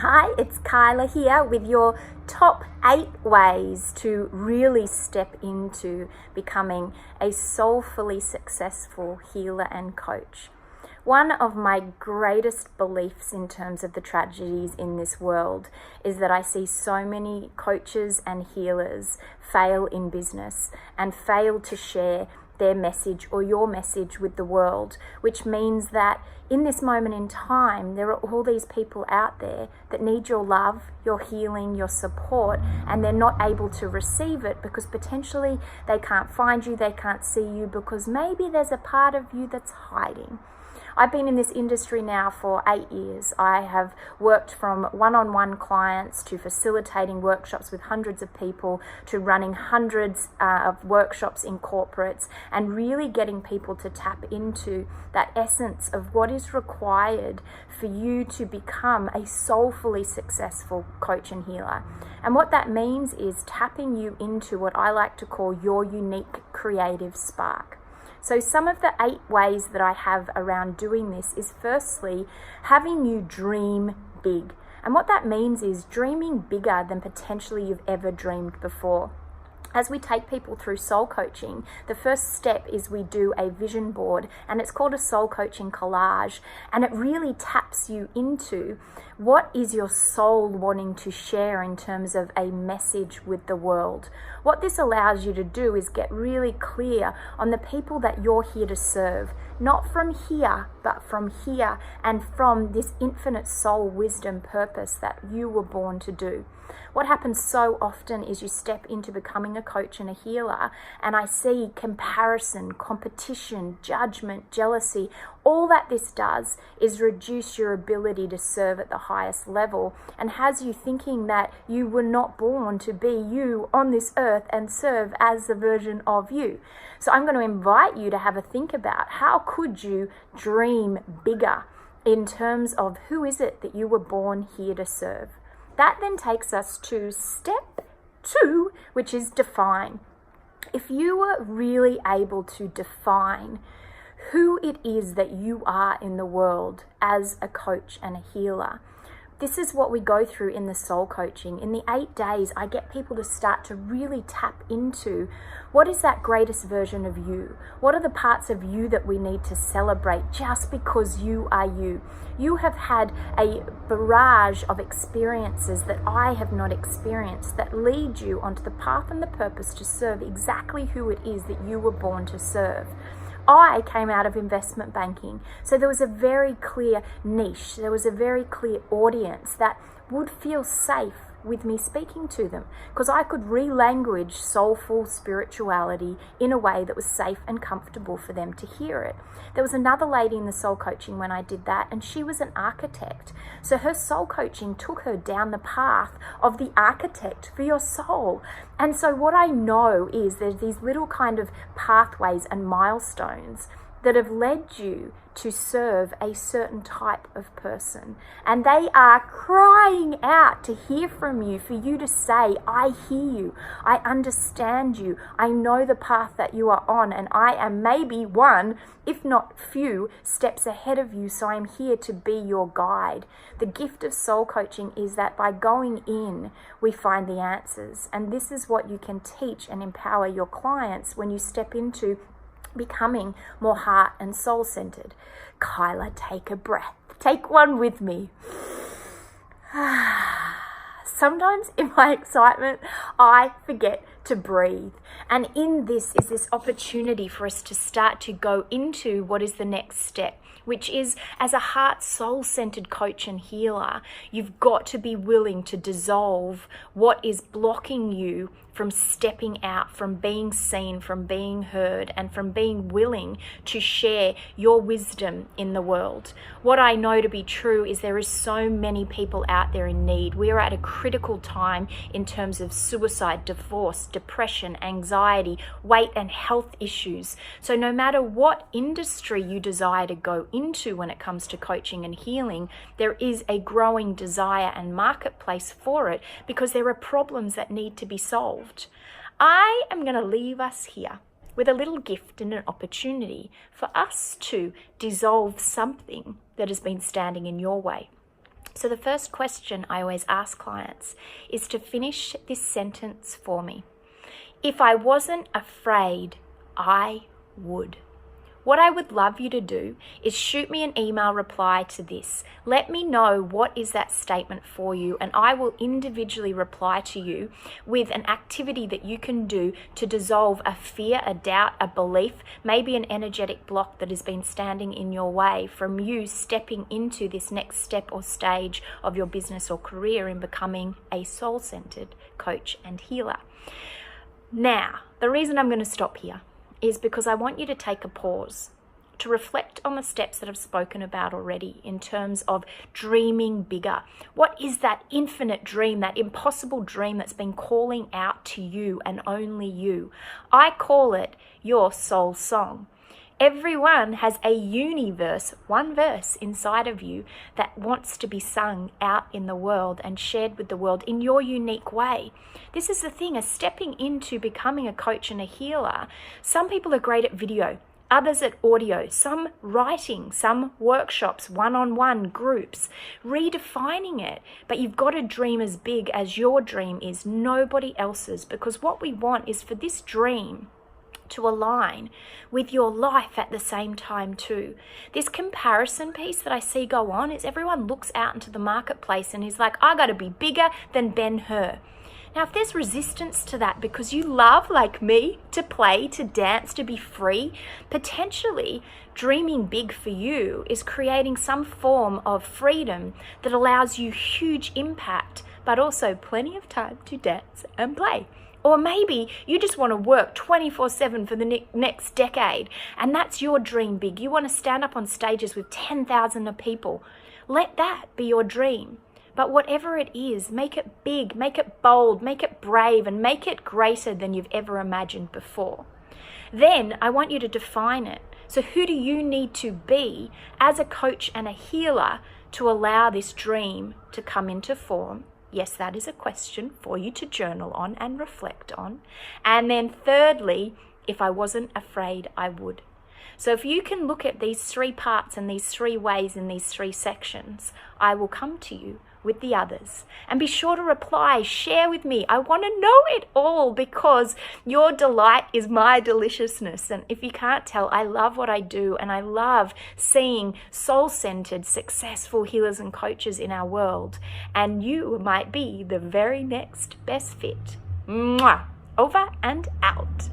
Hi, it's Kyla here with your top 8 ways to really step into becoming a soulfully successful healer and coach. One of my greatest beliefs in terms of the tragedies in this world is that I see so many coaches and healers fail in business and fail to share their message or your message with the world, which means that in this moment in time, there are all these people out there that need your love, your healing, your support, and they're not able to receive it because potentially they can't find you, they can't see you, because maybe there's a part of you that's hiding. I've been in this industry now for 8 years. I have worked from one-on-one clients to facilitating workshops with hundreds of people to running hundreds of workshops in corporates and really getting people to tap into that essence of what is required for you to become a soulfully successful coach and healer. And what that means is tapping you into what I like to call your unique creative spark. So some of the 8 ways that I have around doing this is firstly, having you dream big. And what that means is dreaming bigger than potentially you've ever dreamed before. As we take people through soul coaching, the first step is we do a vision board, and it's called a soul coaching collage, and it really taps you into what is your soul wanting to share in terms of a message with the world. What this allows you to do is get really clear on the people that you're here to serve, not from here, but from here and from this infinite soul wisdom purpose that you were born to do. What happens so often is you step into becoming a coach and a healer, and I see comparison, competition, judgment, jealousy. All that this does is reduce your ability to serve at the highest level and has you thinking that you were not born to be you on this earth and serve as a version of you. So I'm going to invite you to have a think about how could you dream bigger in terms of who is it that you were born here to serve. That then takes us to step 2, which is define. If you were really able to define who it is that you are in the world as a coach and a healer, this is what we go through in the soul coaching. In the 8 days, I get people to start to really tap into what is that greatest version of you? What are the parts of you that we need to celebrate just because you are you? You have had a barrage of experiences that I have not experienced that lead you onto the path and the purpose to serve exactly who it is that you were born to serve. I came out of investment banking, so there was a very clear niche, there was a very clear audience that would feel safe with me speaking to them because I could re-language soulful spirituality in a way that was safe and comfortable for them to hear it. There was another lady in the soul coaching when I did that, and she was an architect. So her soul coaching took her down the path of the architect for your soul. And so what I know is there's these little kind of pathways and milestones that have led you to serve a certain type of person. And they are crying out to hear from you, for you to say, I hear you, I understand you, I know the path that you are on, and I am maybe one, if not few, steps ahead of you, so I'm here to be your guide. The gift of soul coaching is that by going in, we find the answers. And this is what you can teach and empower your clients when you step into becoming more heart and soul centered. Kyla, take a breath. Take one with me. Sometimes in my excitement, I forget to breathe. And in this is this opportunity for us to start to go into what is the next step, which is, as a heart soul centered coach and healer, you've got to be willing to dissolve what is blocking you from stepping out, from being seen, from being heard, and from being willing to share your wisdom in the world. What I know to be true is there is so many people out there in need. We are at a critical time in terms of suicide, divorce, depression, anxiety, weight and health issues. So no matter what industry you desire to go into when it comes to coaching and healing, there is a growing desire and marketplace for it because there are problems that need to be solved. I am going to leave us here with a little gift and an opportunity for us to dissolve something that has been standing in your way. So the first question I always ask clients is to finish this sentence for me. If I wasn't afraid, I would. What I would love you to do is shoot me an email reply to this. Let me know what is that statement for you, and I will individually reply to you with an activity that you can do to dissolve a fear, a doubt, a belief, maybe an energetic block that has been standing in your way from you stepping into this next step or stage of your business or career in becoming a soul-centered coach and healer. Now, the reason I'm going to stop here is because I want you to take a pause to reflect on the steps that I've spoken about already in terms of dreaming bigger. What is that infinite dream, that impossible dream that's been calling out to you and only you? I call it your soul song. Everyone has a universe, one verse inside of you that wants to be sung out in the world and shared with the world in your unique way. This is the thing, as stepping into becoming a coach and a healer, some people are great at video, others at audio, some writing, some workshops, one-on-one groups, redefining it. But you've got to dream as big as your dream is, nobody else's, because what we want is for this dream to align with your life at the same time too. This comparison piece that I see go on is everyone looks out into the marketplace and is like, I got to be bigger than Ben-Hur. Now, if there's resistance to that because you love, like me, to play, to dance, to be free, potentially dreaming big for you is creating some form of freedom that allows you huge impact, but also plenty of time to dance and play. Or maybe you just want to work 24/7 for the next decade, and that's your dream big. You want to stand up on stages with 10,000 people. Let that be your dream. But whatever it is, make it big, make it bold, make it brave, and make it greater than you've ever imagined before. Then I want you to define it. So who do you need to be as a coach and a healer to allow this dream to come into form? Yes, that is a question for you to journal on and reflect on. And then thirdly, if I wasn't afraid, I would. So if you can look at these three parts and these three ways in these three sections, I will come to you with the others. And be sure to reply, share with me. I want to know it all because your delight is my deliciousness. And if you can't tell, I love what I do, and I love seeing soul-centered, successful healers and coaches in our world. And you might be the very next best fit. Mwah! Over and out.